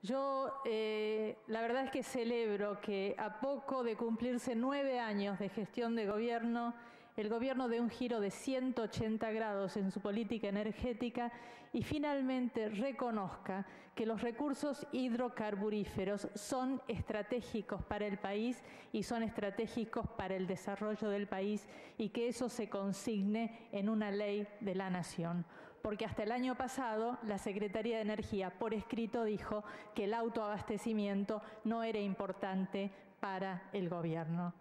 Yo la verdad es que celebro que a poco de cumplirse 9 años de gestión de gobierno, el gobierno dé un giro de 180 grados en su política energética y finalmente reconozca que los recursos hidrocarburíferos son estratégicos para el país y son estratégicos para el desarrollo del país y que eso se consigne en una ley de la Nación. Porque hasta el año pasado la Secretaría de Energía por escrito dijo que el autoabastecimiento no era importante para el gobierno.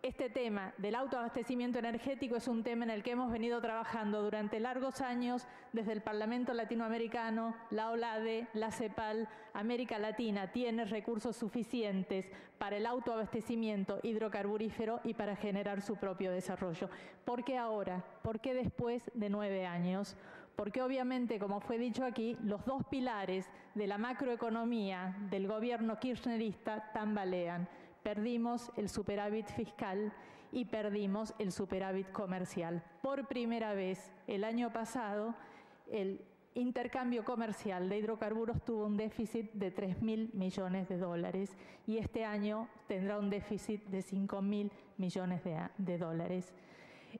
Este tema del autoabastecimiento energético es un tema en el que hemos venido trabajando durante largos años desde el Parlamento Latinoamericano, la OLADE, la CEPAL. América Latina tiene recursos suficientes para el autoabastecimiento hidrocarburífero y para generar su propio desarrollo. ¿Por qué ahora? ¿Por qué después de 9 años? Porque obviamente, como fue dicho aquí, los dos pilares de la macroeconomía del gobierno kirchnerista tambalean. Perdimos el superávit fiscal y perdimos el superávit comercial. Por primera vez, el año pasado, el intercambio comercial de hidrocarburos tuvo un déficit de 3.000 millones de dólares y este año tendrá un déficit de 5.000 millones de dólares.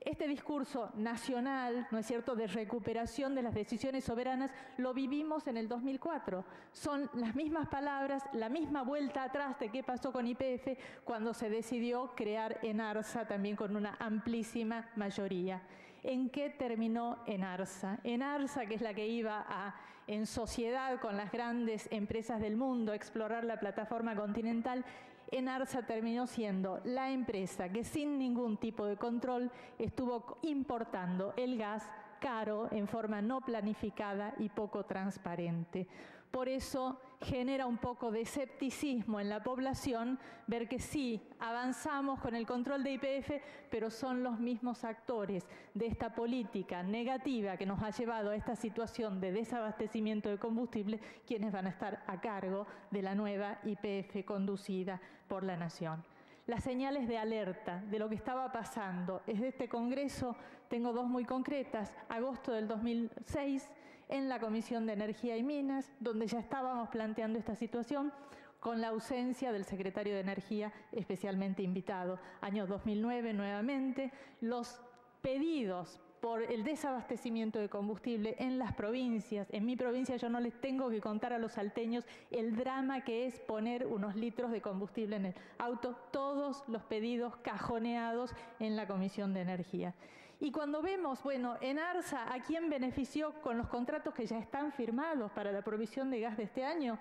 Este discurso nacional, ¿no es cierto?, de recuperación de las decisiones soberanas, lo vivimos en el 2004. Son las mismas palabras, la misma vuelta atrás de qué pasó con YPF cuando se decidió crear ENARSA también con una amplísima mayoría. ¿En qué terminó ENARSA? ENARSA, que es la que iba a, en sociedad con las grandes empresas del mundo, explorar la plataforma continental, ENARSA terminó siendo la empresa que sin ningún tipo de control estuvo importando el gas caro, en forma no planificada y poco transparente. Por eso genera un poco de escepticismo en la población ver que sí, avanzamos con el control de YPF, pero son los mismos actores de esta política negativa que nos ha llevado a esta situación de desabastecimiento de combustible quienes van a estar a cargo de la nueva YPF conducida por la Nación. Las señales de alerta de lo que estaba pasando es de este Congreso, tengo dos muy concretas. Agosto del 2006, en la Comisión de Energía y Minas, donde ya estábamos planteando esta situación, con la ausencia del secretario de Energía especialmente invitado. Año 2009 nuevamente, los pedidos por el desabastecimiento de combustible en las provincias. En mi provincia yo no les tengo que contar a los salteños el drama que es poner unos litros de combustible en el auto. Todos los pedidos cajoneados en la Comisión de Energía. Y cuando vemos, bueno, ENARSA, ¿a quién benefició con los contratos que ya están firmados para la provisión de gas de este año?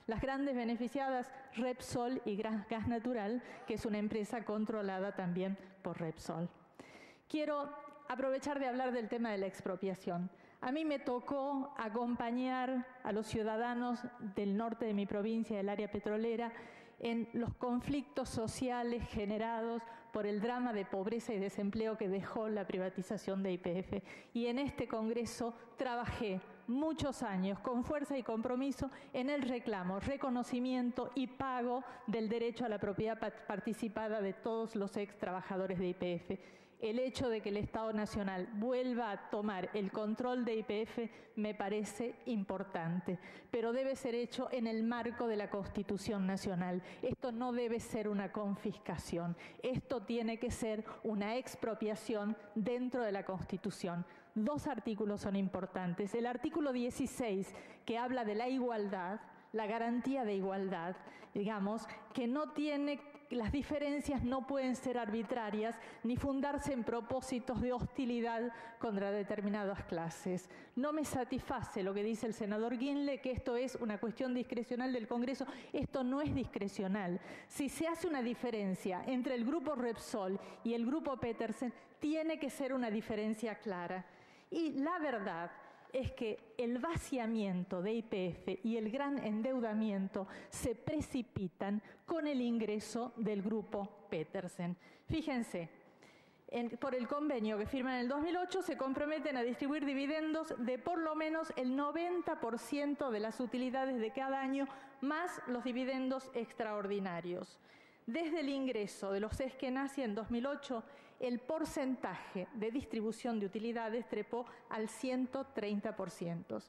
Las grandes beneficiadas, Repsol y Gas Natural, que es una empresa controlada también por Repsol. Quiero aprovechar de hablar del tema de la expropiación. A mí me tocó acompañar a los ciudadanos del norte de mi provincia, del área petrolera, en los conflictos sociales generados por el drama de pobreza y desempleo que dejó la privatización de YPF. Y en este Congreso trabajé muchos años con fuerza y compromiso en el reclamo, reconocimiento y pago del derecho a la propiedad participada de todos los ex trabajadores de YPF. El hecho de que el Estado Nacional vuelva a tomar el control de YPF me parece importante, pero debe ser hecho en el marco de la Constitución Nacional. Esto no debe ser una confiscación, esto tiene que ser una expropiación dentro de la Constitución. Dos artículos son importantes. El artículo 16, que habla de la igualdad, la garantía de igualdad, digamos, que no tiene, las diferencias no pueden ser arbitrarias ni fundarse en propósitos de hostilidad contra determinadas clases. No me satisface lo que dice el senador Guinle, que esto es una cuestión discrecional del Congreso. Esto no es discrecional. Si se hace una diferencia entre el grupo Repsol y el grupo Petersen, tiene que ser una diferencia clara. Y la verdad es que el vaciamiento de YPF y el gran endeudamiento se precipitan con el ingreso del grupo Petersen. Fíjense, por el convenio que firman en el 2008 se comprometen a distribuir dividendos de por lo menos el 90% de las utilidades de cada año, más los dividendos extraordinarios. Desde el ingreso de los Eskenazi en 2008, el porcentaje de distribución de utilidades trepó al 130%.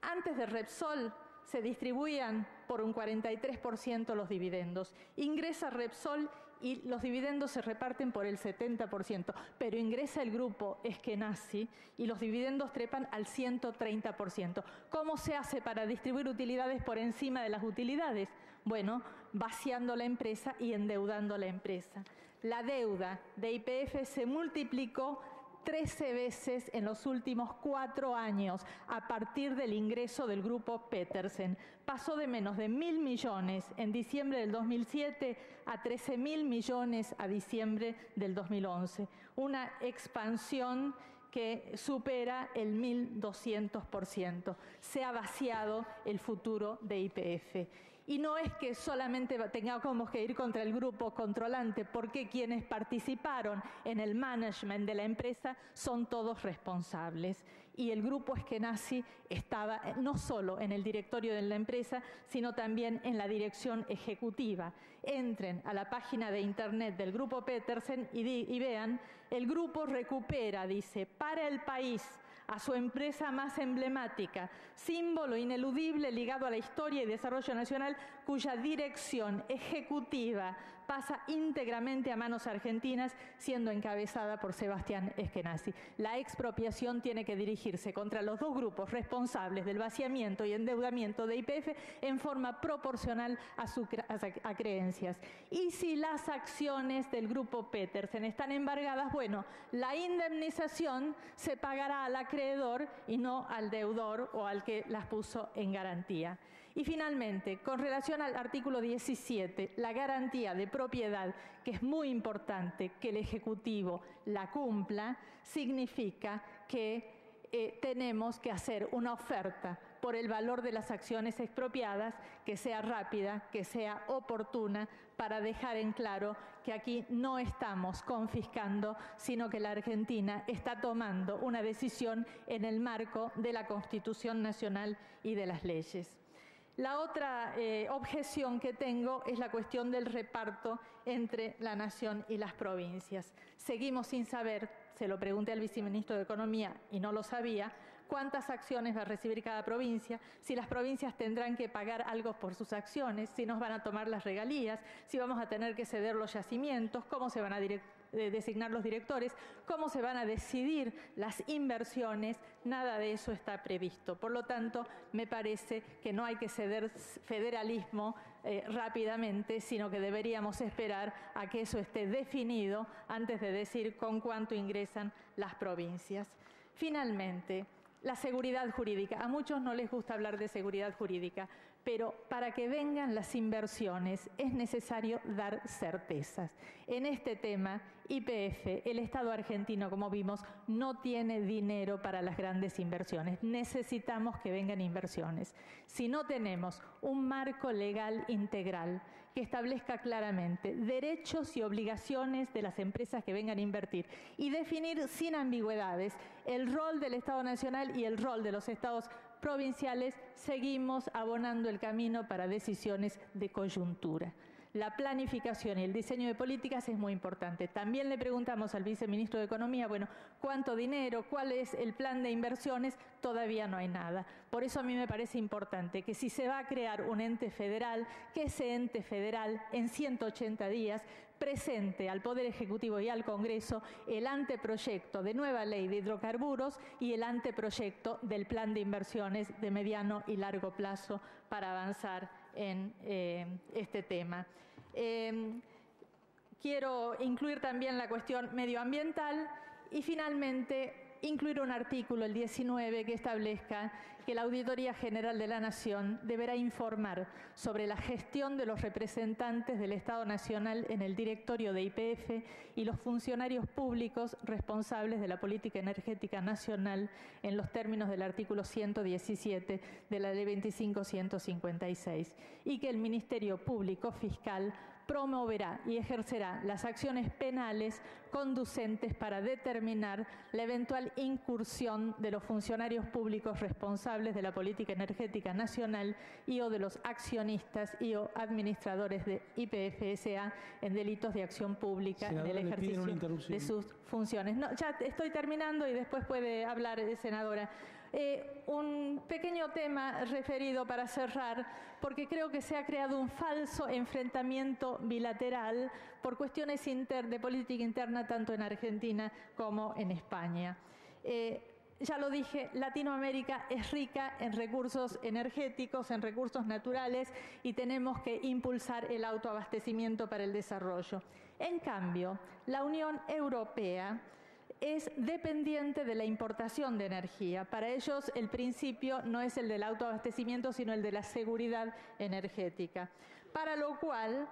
Antes de Repsol, se distribuían por un 43% los dividendos. Ingresa Repsol y los dividendos se reparten por el 70%, pero ingresa el grupo Eskenazi y los dividendos trepan al 130%. ¿Cómo se hace para distribuir utilidades por encima de las utilidades? Bueno, vaciando la empresa y endeudando la empresa. La deuda de YPF se multiplicó 13 veces en los últimos 4 años a partir del ingreso del grupo Petersen. Pasó de menos de 1.000 millones en diciembre del 2007 a 13.000 millones a diciembre del 2011. Una expansión que supera el 1.200%. Se ha vaciado el futuro de YPF. Y no es que solamente tengamos que ir contra el grupo controlante, porque quienes participaron en el management de la empresa son todos responsables. Y el grupo Eskenazi estaba no solo en el directorio de la empresa, sino también en la dirección ejecutiva. Entren a la página de internet del grupo Petersen y vean, el grupo recupera, dice, para el país, a su empresa más emblemática, símbolo ineludible ligado a la historia y desarrollo nacional, cuya dirección ejecutiva pasa íntegramente a manos argentinas, siendo encabezada por Sebastián Eskenazi. La expropiación tiene que dirigirse contra los dos grupos responsables del vaciamiento y endeudamiento de YPF en forma proporcional a creencias. Y si las acciones del grupo Petersen están embargadas, bueno, la indemnización se pagará al acreedor y no al deudor o al que las puso en garantía. Y finalmente, con relación al artículo 17, la garantía de propiedad, que es muy importante que el Ejecutivo la cumpla, significa que tenemos que hacer una oferta por el valor de las acciones expropiadas, que sea rápida, que sea oportuna, para dejar en claro que aquí no estamos confiscando, sino que la Argentina está tomando una decisión en el marco de la Constitución Nacional y de las leyes. La otra objeción que tengo es la cuestión del reparto entre la Nación y las provincias. Seguimos sin saber, se lo pregunté al viceministro de Economía y no lo sabía, cuántas acciones va a recibir cada provincia, si las provincias tendrán que pagar algo por sus acciones, si nos van a tomar las regalías, si vamos a tener que ceder los yacimientos, cómo se van a designar los directores, cómo se van a decidir las inversiones, nada de eso está previsto. Por lo tanto, me parece que no hay que ceder federalismo rápidamente, sino que deberíamos esperar a que eso esté definido antes de decir con cuánto ingresan las provincias. Finalmente, la seguridad jurídica. A muchos no les gusta hablar de seguridad jurídica, pero para que vengan las inversiones es necesario dar certezas. En este tema, YPF, el Estado argentino, como vimos, no tiene dinero para las grandes inversiones. Necesitamos que vengan inversiones. Si no tenemos un marco legal integral que establezca claramente derechos y obligaciones de las empresas que vengan a invertir y definir sin ambigüedades el rol del Estado Nacional y el rol de los estados provinciales, seguimos abonando el camino para decisiones de coyuntura. La planificación y el diseño de políticas es muy importante. También le preguntamos al viceministro de Economía, bueno, ¿cuánto dinero? ¿Cuál es el plan de inversiones? Todavía no hay nada. Por eso a mí me parece importante que si se va a crear un ente federal, que ese ente federal en 180 días presente al Poder Ejecutivo y al Congreso el anteproyecto de nueva ley de hidrocarburos y el anteproyecto del plan de inversiones de mediano y largo plazo para avanzar en este tema. Quiero incluir también la cuestión medioambiental y finalmente incluir un artículo, el 19, que establezca que la Auditoría General de la Nación deberá informar sobre la gestión de los representantes del Estado Nacional en el directorio de YPF y los funcionarios públicos responsables de la política energética nacional en los términos del artículo 117 de la Ley 25.156 y que el Ministerio Público Fiscal promoverá y ejercerá las acciones penales conducentes para determinar la eventual incursión de los funcionarios públicos responsables de la política energética nacional y o de los accionistas y o administradores de YPF S.A. en delitos de acción pública en el ejercicio de sus funciones. No, ya estoy terminando y después puede hablar, senadora. Un pequeño tema referido para cerrar, porque creo que se ha creado un falso enfrentamiento bilateral por cuestiones de política interna tanto en Argentina como en España. Ya lo dije, Latinoamérica es rica en recursos energéticos, en recursos naturales, y tenemos que impulsar el autoabastecimiento para el desarrollo. En cambio, la Unión Europea es dependiente de la importación de energía. Para ellos el principio no es el del autoabastecimiento, sino el de la seguridad energética, para lo cual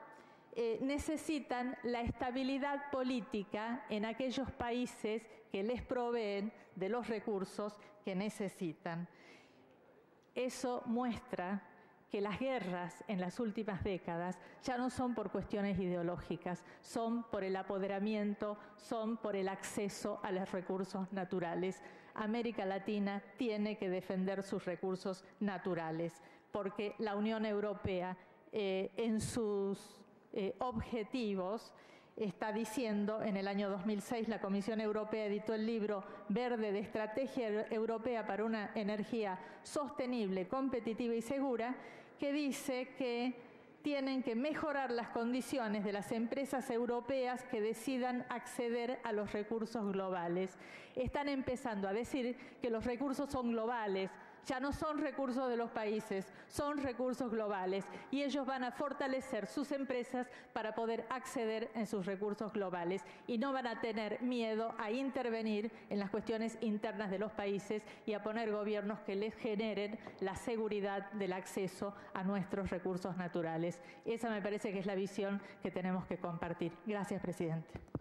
necesitan la estabilidad política en aquellos países que les proveen de los recursos que necesitan. Eso muestra que las guerras en las últimas décadas ya no son por cuestiones ideológicas, son por el apoderamiento, son por el acceso a los recursos naturales. América Latina tiene que defender sus recursos naturales, porque la Unión Europea en sus objetivos está diciendo, en el año 2006 la Comisión Europea editó el libro Verde de Estrategia Europea para una Energía Sostenible, Competitiva y Segura, que dice que tienen que mejorar las condiciones de las empresas europeas que decidan acceder a los recursos globales. Están empezando a decir que los recursos son globales, ya no son recursos de los países, son recursos globales, y ellos van a fortalecer sus empresas para poder acceder en sus recursos globales, y no van a tener miedo a intervenir en las cuestiones internas de los países y a poner gobiernos que les generen la seguridad del acceso a nuestros recursos naturales. Esa me parece que es la visión que tenemos que compartir. Gracias, presidente.